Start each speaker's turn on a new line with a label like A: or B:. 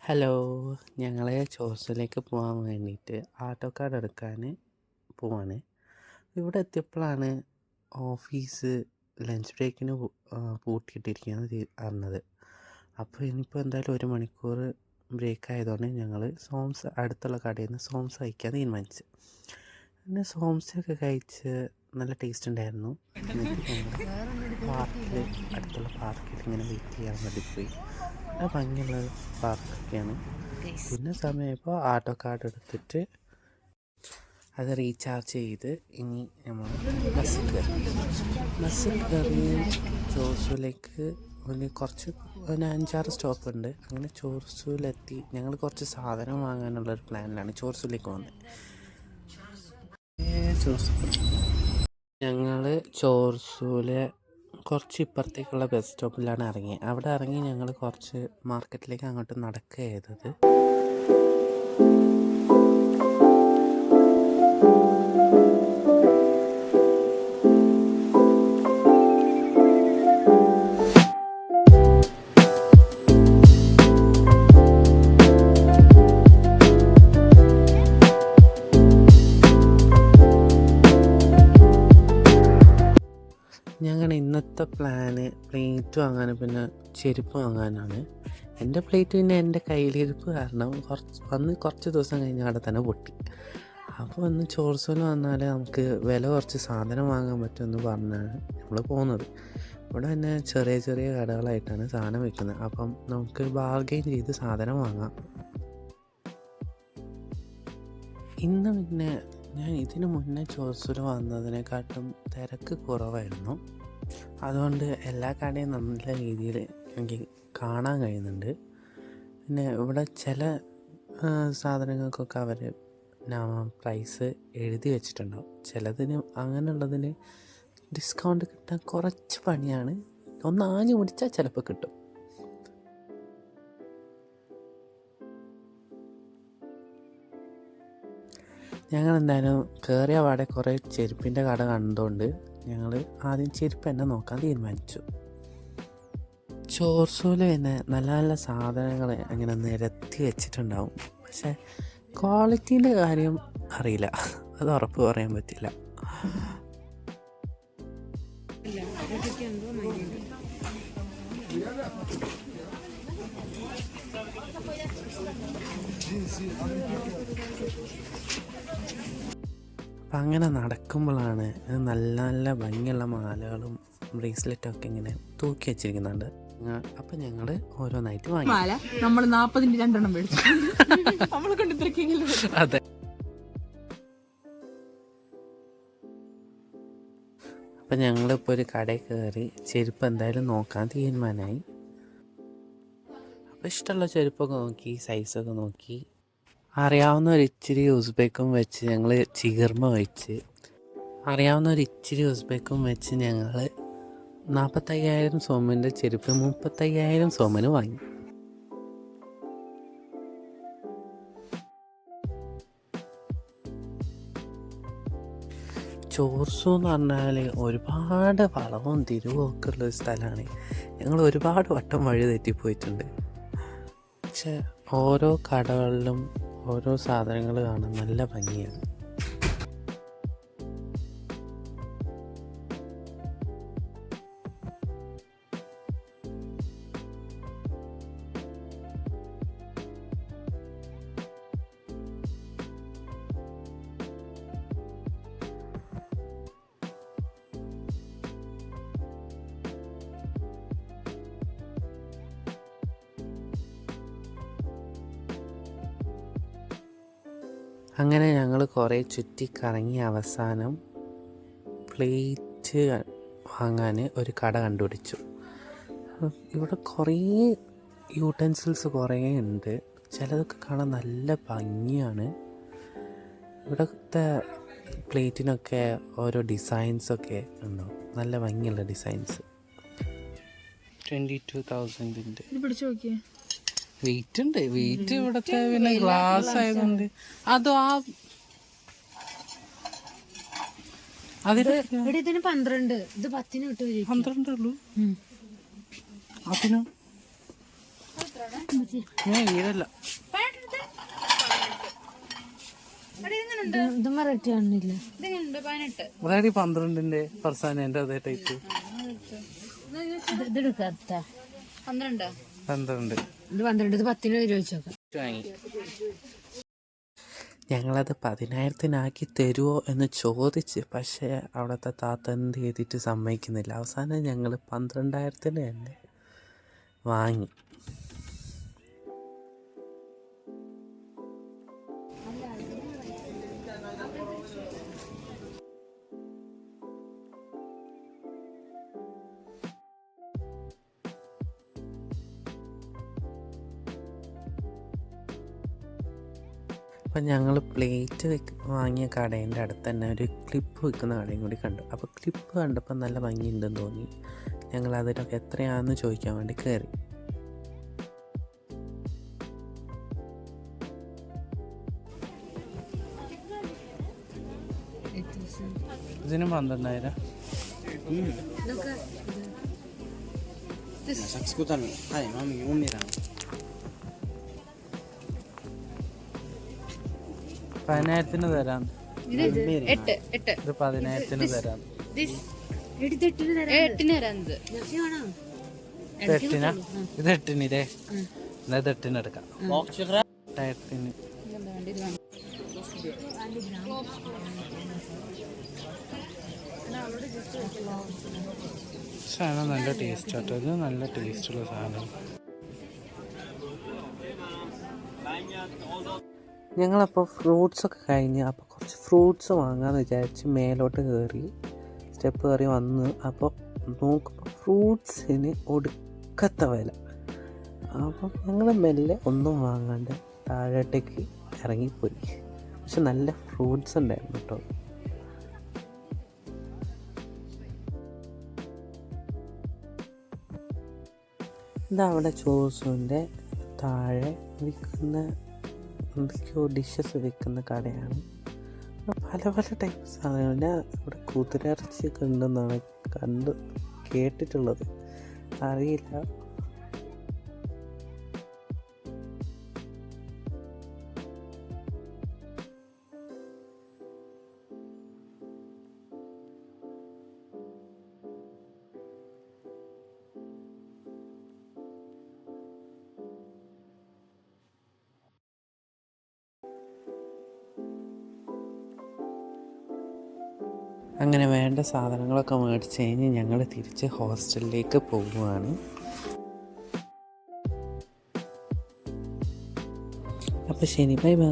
A: Hello, ഞങ്ങൾ ചോർസിലേക്ക് പോകാൻ വേണ്ടിയിട്ട് ആട്ടോ കാർഡ് എടുക്കാൻ പോവാണ്. ഇവിടെ എത്തിയപ്പോഴാണ് ഓഫീസ് ലഞ്ച് ബ്രേക്കിന് പൂട്ടിയിട്ടിരിക്കുകയെന്ന് അറിഞ്ഞത്. അപ്പോൾ ഇനിയിപ്പോൾ എന്തായാലും 1 മണിക്കൂർ ബ്രേക്ക് ആയതുകൊണ്ട് ഞങ്ങൾ സോംസ് അടുത്തുള്ള കടയിൽ നിന്ന് സോംസ് കഴിക്കാൻ തീരുമാനിച്ചു. പിന്നെ സോംസൊക്കെ കഴിച്ച് നല്ല ടേസ്റ്റ് ഉണ്ടായിരുന്നു. എന്നിട്ട് ഞങ്ങൾ അടുത്തുള്ള പാർക്കിൽ ഇങ്ങനെ വെയിറ്റ് ചെയ്യാൻ വേണ്ടി പോയി. നല്ല ഭംഗിയുള്ള പാർക്കൊക്കെയാണ്. പിന്നെ സമയമായപ്പോൾ ആട്ടോ കാർഡ് എടുത്തിട്ട് അത് റീചാർജ് ചെയ്ത് ഇനി നമ്മൾ ബസ്സിൽ കയറി ചോർസൂലേക്ക് കുറച്ച് 5-6 സ്റ്റോപ്പ് ഉണ്ട്. അങ്ങനെ ചോർസൂലെത്തി. ഞങ്ങൾ കുറച്ച് സാധനം വാങ്ങാനുള്ളൊരു പ്ലാനിലാണ് ചോർസൂലേക്ക് പോകുന്നത്. ഞങ്ങൾ ചോർസൂലെ കുറച്ച് ഇപ്പുറത്തേക്കുള്ള ബസ് സ്റ്റോപ്പിലാണ് ഇറങ്ങിയത്. അവിടെ ഇറങ്ങി ഞങ്ങൾ കുറച്ച് മാർക്കറ്റിലേക്ക് അങ്ങോട്ട് നടക്കുക ചെയ്തത്. ഞങ്ങൾ ഇന്നത്തെ പ്ലാന് പ്ലേറ്റ് വാങ്ങാനും പിന്നെ ചെരുപ്പ് വാങ്ങാനാണ്. എൻ്റെ പ്ലേറ്റ് പിന്നെ എൻ്റെ കയ്യിലിരിപ്പ് കാരണം കുറച്ച് ദിവസം കഴിഞ്ഞ് അവിടെ തന്നെ പൊട്ടി. അപ്പോൾ ഒന്ന് ചോർസൂല് വന്നാൽ നമുക്ക് വില കുറച്ച് സാധനം വാങ്ങാൻ പറ്റുമെന്ന് പറഞ്ഞാണ് നമ്മൾ പോകുന്നത്. ഇവിടെ തന്നെ ചെറിയ ചെറിയ കടകളായിട്ടാണ് സാധനം വയ്ക്കുന്നത്. അപ്പം നമുക്ക് ബാർഗെയിൻ ചെയ്ത് സാധനം വാങ്ങാം. ഇന്ന് പിന്നെ ഞാൻ ഇതിന് മുന്നേ ചോർസൂല് വന്നതിനെക്കാട്ടും തിരക്ക് കുറവായിരുന്നു. അതുകൊണ്ട് എല്ലാ കടയും നല്ല രീതിയിൽ എനിക്ക് കാണാൻ കഴിയുന്നുണ്ട്. പിന്നെ ഇവിടെ ചില സാധനങ്ങൾക്കൊക്കെ അവർ പ്രൈസ് എഴുതി വെച്ചിട്ടുണ്ടാവും. ചിലതിന് അങ്ങനെയുള്ളതിന് ഡിസ്കൗണ്ട് കിട്ടാൻ കുറച്ച് പണിയാണ്. ഒന്ന് ആഞ്ഞു പിടിച്ചാൽ ചിലപ്പോൾ കിട്ടും. ഞങ്ങൾ എന്തായാലും കയറിയ പാടെ കുറേ ചെരുപ്പിൻ്റെ കട കണ്ടുകൊണ്ട് ഞങ്ങൾ ആദ്യം ചെരുപ്പ് തന്നെ നോക്കാൻ തീരുമാനിച്ചു. ചോർസൂല് പിന്നെ നല്ല നല്ല സാധനങ്ങൾ അങ്ങനെ നിരത്തി വെച്ചിട്ടുണ്ടാവും. പക്ഷേ ക്വാളിറ്റീൻ്റെ കാര്യം അറിയില്ല, അത് ഉറപ്പ് പറയാൻ പറ്റില്ല. അപ്പം അങ്ങനെ നടക്കുമ്പോഴാണ് നല്ല നല്ല ഭംഗിയുള്ള മാലകളും ബ്രേസ്ലെറ്റൊക്കെ ഇങ്ങനെ തൂക്കി വെച്ചിരിക്കുന്നുണ്ട്. അപ്പം ഞങ്ങൾ ഓരോന്നായിട്ട് വാങ്ങി.
B: നമ്മൾ 40-ന്റെ 2 മേടിച്ചു.
A: അതെ. അപ്പം ഞങ്ങളിപ്പോൾ ഒരു കടയിൽ കയറി ചെരുപ്പ് എന്തായാലും നോക്കാൻ തീരുമാനമായി. അപ്പോൾ ഇഷ്ടമുള്ള ചെരുപ്പൊക്കെ നോക്കി, സൈസൊക്കെ നോക്കി. അറിയാവുന്ന ഒരു ഇച്ചിരി ഉസ്ബെക്കും വെച്ച് ഞങ്ങൾ ചിഗർമ വെച്ച് ഞങ്ങൾ 45,000 സോമിൻ്റെ ചെരുപ്പ് 35,000 സോമിന് വാങ്ങി. ചോർസു എന്ന് പറഞ്ഞാൽ ഒരുപാട് വളവും തിരിവും ഒക്കെ ഉള്ളൊരു സ്ഥലമാണ്. ഞങ്ങൾ ഒരുപാട് വട്ടം വഴി തെറ്റിപ്പോയിട്ടുണ്ട്. പക്ഷെ ഓരോ കടകളിലും ഓരോ സാധനങ്ങൾ കാണാൻ നല്ല ഭംഗിയാണ്. അങ്ങനെ ഞങ്ങൾ കുറേ ചുറ്റിക്കറങ്ങി അവസാനം പ്ലേറ്റ് വാങ്ങാൻ ഒരു കട കണ്ടുപിടിച്ചു. ഇവിടെ കുറേ യൂട്ടൻസിൽസ് കുറേ ഉണ്ട്. ചിലതൊക്കെ കാണാൻ നല്ല ഭംഗിയാണ്. ഇവിടുത്തെ പ്ലേറ്റിനൊക്കെ ഓരോ ഡിസൈൻസൊക്കെ ഉണ്ടാവും, നല്ല ഭംഗിയുള്ള ഡിസൈൻസ്. 22,000
B: പിടിച്ചു നോക്കിയേ.
A: വെയിറ്റ് ഉണ്ട്. വെയിറ്റ് ഇവിടത്തെ പിന്നെ ഗ്ലാസ് ആയതുകൊണ്ട് അതോ അതിന്
B: 12, ഇത് 10
A: 12 ഉള്ളൂ. അതിനോ ഈരല്ല
B: ഇതും വെറൈറ്റി കാണില്ല.
A: ഇവിടെ 12ന്റെ ഫർസാനേന്റെ അതേ ടൈപ്പ്
B: ഇതെടുക്കാത്ത 12.
A: 12
B: ഇത് 12, ഇത് 10 ചോദിച്ചോക്കാം.
A: വാങ്ങി. ഞങ്ങളത് 10,000-നാക്കി തരുമോ എന്ന് ചോദിച്ച്, പക്ഷേ അവിടുത്തെ താത്ത എന്ത് ചെയ്തിട്ട് സമ്മതിക്കുന്നില്ല. അവസാനം ഞങ്ങൾ 12,000-ന് തന്നെ വാങ്ങി. അപ്പം ഞങ്ങൾ പ്ലേറ്റ് വാങ്ങിയ കടേൻ്റെ അടുത്ത് തന്നെ ഒരു ക്ലിപ്പ് വെക്കുന്ന കടയും കൂടി കണ്ടു. അപ്പോൾ ക്ലിപ്പ് കണ്ടപ്പോൾ നല്ല ഭംഗിയുണ്ടെന്ന് തോന്നി. ഞങ്ങൾ അതിനൊക്കെ എത്രയാണെന്ന് ചോദിക്കാൻ വേണ്ടി കയറി. ഇതിന് 12,000. പതിനായിരത്തിന് തരാം. ഇത് 10,000-ന് തരാം. 8-ന് ഇത് 8-ന് ഇത് 8-ന് എടുക്കാം. 8-ന് സാധനം നല്ല ടേസ്റ്റ് ആട്ടോ. ഇത് നല്ല ടേസ്റ്റുള്ള സാധനം. ഞങ്ങളപ്പോൾ ഫ്രൂട്ട്സൊക്കെ കഴിഞ്ഞ് അപ്പോൾ കുറച്ച് ഫ്രൂട്ട്സ് വാങ്ങാമെന്ന് വിചാരിച്ച് മേലോട്ട് കയറി സ്റ്റെപ്പ് കയറി വന്ന് അപ്പോൾ നോക്കുമ്പോൾ ഫ്രൂട്ട്സിന് ഒടുക്കത്തെ വില. അപ്പം ഞങ്ങൾ മെല്ലെ ഒന്നും വാങ്ങാണ്ട് താഴോട്ടേക്ക് ഇറങ്ങിപ്പോയി. പക്ഷെ നല്ല ഫ്രൂട്ട്സ് ഉണ്ടായിരുന്നു കേട്ടോ. ഇതാ അവിടെ ചോസൂൻ്റെ താഴെ വിൽക്കുന്ന എന്തൊക്കെയോ ഡിഷസ് വിൽക്കുന്ന കടയാണ്. പല പല ടൈപ്പ് സാധനങ്ങൾ. ഞാൻ ഇവിടെ കുതിരയിറച്ചിയൊക്കെ ഉണ്ടെന്നാണ് കേട്ടിട്ടുള്ളത്, അറിയില്ല. അങ്ങനെ വേണ്ട സാധനങ്ങളൊക്കെ മേടിച്ച് കഴിഞ്ഞ് ഞങ്ങൾ തിരിച്ച് ഹോസ്റ്റലിലേക്ക് പോവുകയാണ്. അപ്പോൾ ശരി, ബൈ ബൈ.